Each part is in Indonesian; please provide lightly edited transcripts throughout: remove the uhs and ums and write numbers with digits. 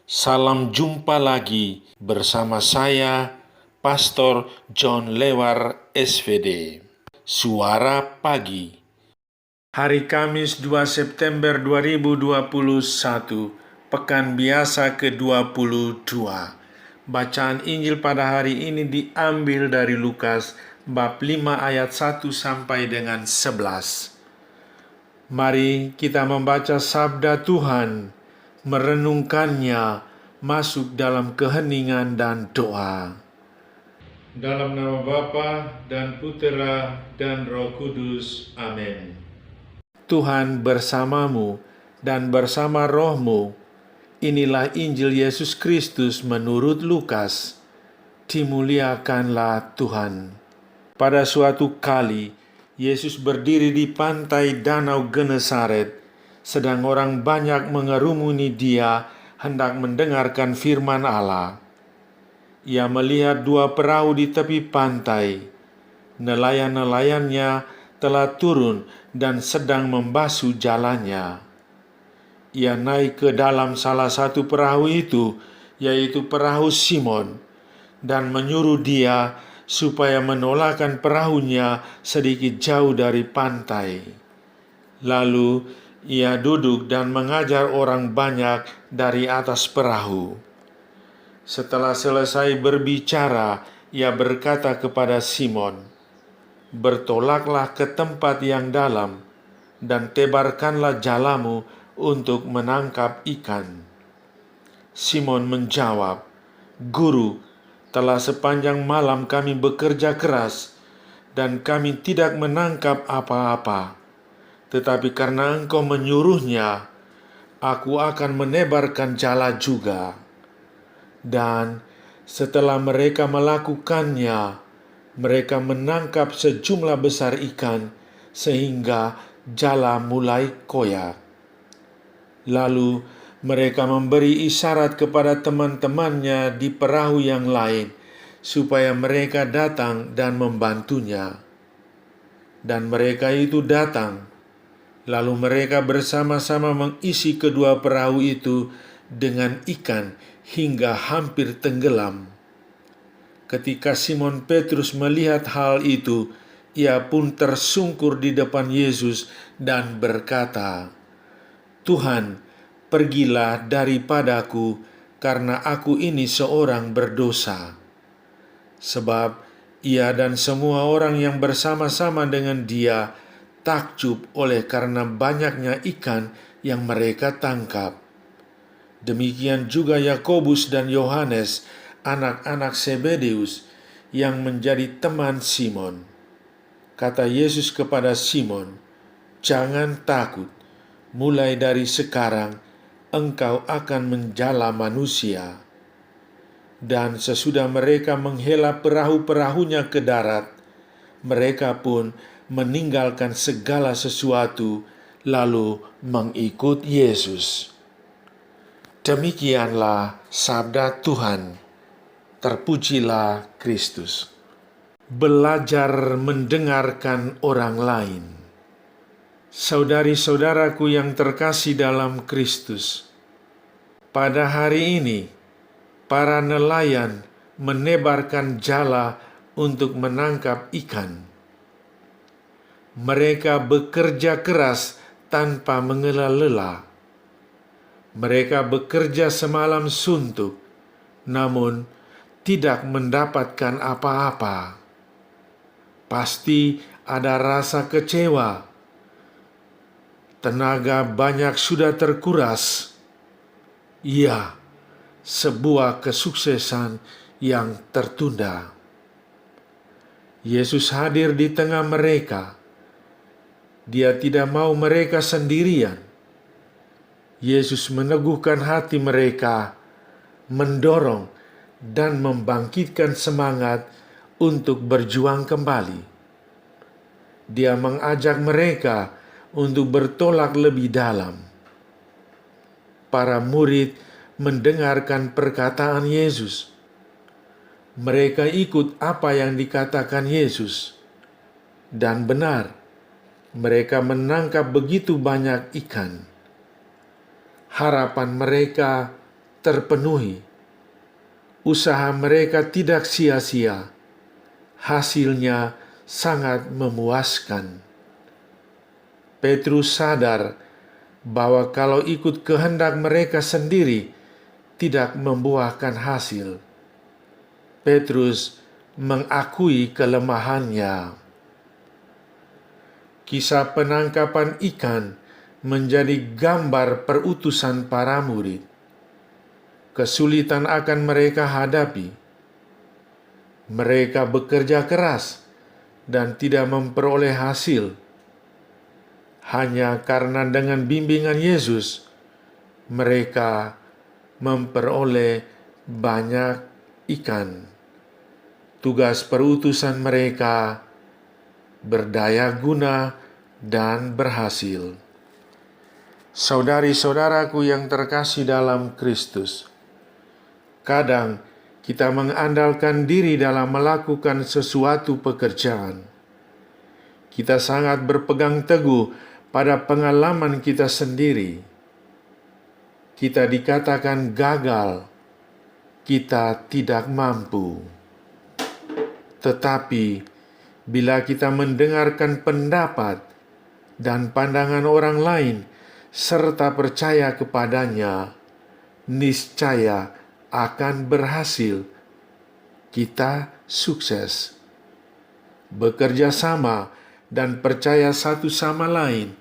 Salam jumpa lagi bersama saya, Pastor John Lewar SVD. Suara Pagi. Hari Kamis 2 September 2021, Pekan Biasa ke-22. Bacaan Injil pada hari ini diambil dari Lukas bab 5 ayat 1 sampai dengan 11. Mari kita membaca sabda Tuhan, merenungkannya, masuk dalam keheningan dan doa. Dalam nama Bapa dan Putera dan Roh Kudus. Amin. Tuhan bersamamu dan bersama rohmu. Inilah Injil Yesus Kristus menurut Lukas. Dimuliakanlah Tuhan. Pada suatu kali, Yesus berdiri di pantai Danau Genesaret, sedang orang banyak mengerumuni Dia hendak mendengarkan firman Allah. Ia melihat dua perahu di tepi pantai. Nelayan-nelayannya telah turun dan sedang membasuh jalannya. Ia naik ke dalam salah satu perahu itu, yaitu perahu Simon, dan menyuruh dia supaya menolakkan perahunya sedikit jauh dari pantai. Lalu ia duduk dan mengajar orang banyak dari atas perahu. Setelah selesai berbicara, ia berkata kepada Simon, "Bertolaklah ke tempat yang dalam dan tebarkanlah jalamu untuk menangkap ikan." Simon menjawab, "Guru, telah sepanjang malam kami bekerja keras, dan kami tidak menangkap apa-apa. Tetapi karena Engkau menyuruhnya, aku akan menebarkan jala juga." Dan setelah mereka melakukannya, mereka menangkap sejumlah besar ikan, sehingga jala mulai koyak. Lalu mereka memberi isyarat kepada teman-temannya di perahu yang lain, supaya mereka datang dan membantunya. Dan mereka itu datang. Lalu mereka bersama-sama mengisi kedua perahu itu dengan ikan hingga hampir tenggelam. Ketika Simon Petrus melihat hal itu, ia pun tersungkur di depan Yesus dan berkata, "Tuhan, pergilah daripadaku, karena aku ini seorang berdosa." Sebab ia dan semua orang yang bersama-sama dengan dia takjub oleh karena banyaknya ikan yang mereka tangkap. Demikian juga Yakobus dan Yohanes, anak-anak Zebedeus, yang menjadi teman Simon. Kata Yesus kepada Simon, "Jangan takut. Mulai dari sekarang, engkau akan menjala manusia." Dan sesudah mereka menghela perahu-perahunya ke darat, mereka pun meninggalkan segala sesuatu, lalu mengikut Yesus. Demikianlah sabda Tuhan. Terpujilah Kristus. Belajar mendengarkan orang lain. Saudari-saudaraku yang terkasih dalam Kristus, pada hari ini para nelayan menebarkan jala untuk menangkap ikan. Mereka bekerja keras tanpa mengelak lelah. Mereka bekerja semalam suntuk, namun tidak mendapatkan apa-apa. Pasti ada rasa kecewa. Tenaga banyak sudah terkuras. Ya, sebuah kesuksesan yang tertunda. Yesus hadir di tengah mereka. Dia tidak mau mereka sendirian. Yesus meneguhkan hati mereka, mendorong dan membangkitkan semangat untuk berjuang kembali. Dia mengajak mereka untuk bertolak lebih dalam. Para murid mendengarkan perkataan Yesus. Mereka ikut apa yang dikatakan Yesus. Dan benar, mereka menangkap begitu banyak ikan. Harapan mereka terpenuhi. Usaha mereka tidak sia-sia. Hasilnya sangat memuaskan. Petrus sadar bahwa kalau ikut kehendak mereka sendiri tidak membuahkan hasil. Petrus mengakui kelemahannya. Kisah penangkapan ikan menjadi gambar perutusan para murid. Kesulitan akan mereka hadapi. Mereka bekerja keras dan tidak memperoleh hasil. Hanya karena dengan bimbingan Yesus, mereka memperoleh banyak ikan. Tugas perutusan mereka berdaya guna dan berhasil. Saudari-saudaraku yang terkasih dalam Kristus, kadang kita mengandalkan diri dalam melakukan sesuatu pekerjaan. Kita sangat berpegang teguh pada pengalaman kita sendiri. Kita dikatakan gagal, kita tidak mampu. Tetapi, bila kita mendengarkan pendapat dan pandangan orang lain, serta percaya kepadanya, niscaya akan berhasil. Kita sukses. Bekerja sama dan percaya satu sama lain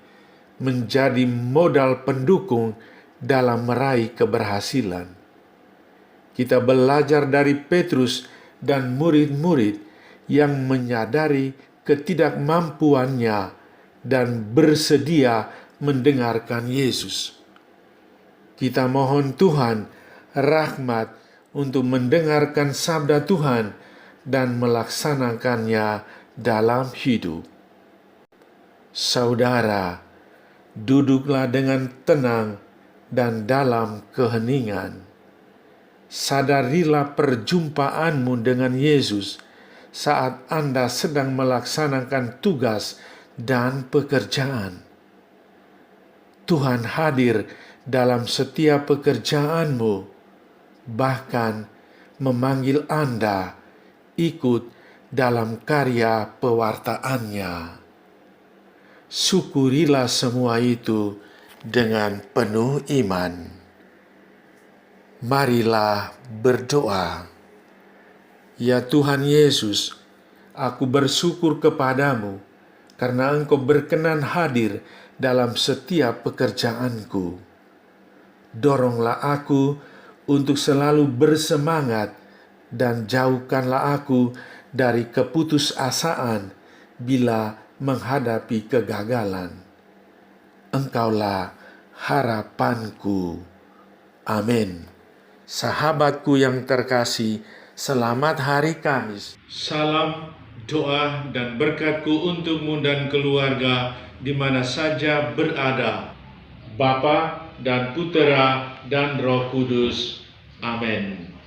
menjadi modal pendukung dalam meraih keberhasilan. Kita belajar dari Petrus dan murid-murid yang menyadari ketidakmampuannya dan bersedia mendengarkan Yesus. Kita mohon Tuhan rahmat untuk mendengarkan sabda Tuhan dan melaksanakannya dalam hidup. Saudara, duduklah dengan tenang dan dalam keheningan. Sadarilah perjumpaanmu dengan Yesus saat Anda sedang melaksanakan tugas dan pekerjaan. Tuhan hadir dalam setiap pekerjaanmu, bahkan memanggil Anda ikut dalam karya pewartaannya. Syukurilah semua itu dengan penuh iman. Marilah berdoa. Ya Tuhan Yesus, aku bersyukur kepadamu karena Engkau berkenan hadir dalam setiap pekerjaanku. Doronglah aku untuk selalu bersemangat dan jauhkanlah aku dari keputusasaan bila menghadapi kegagalan. Engkaulah harapanku. Amin. Sahabatku yang terkasih, selamat hari Kamis. Salam, doa, dan berkatku untukmu dan keluarga di mana saja berada. Bapa dan Putera dan Roh Kudus. Amin.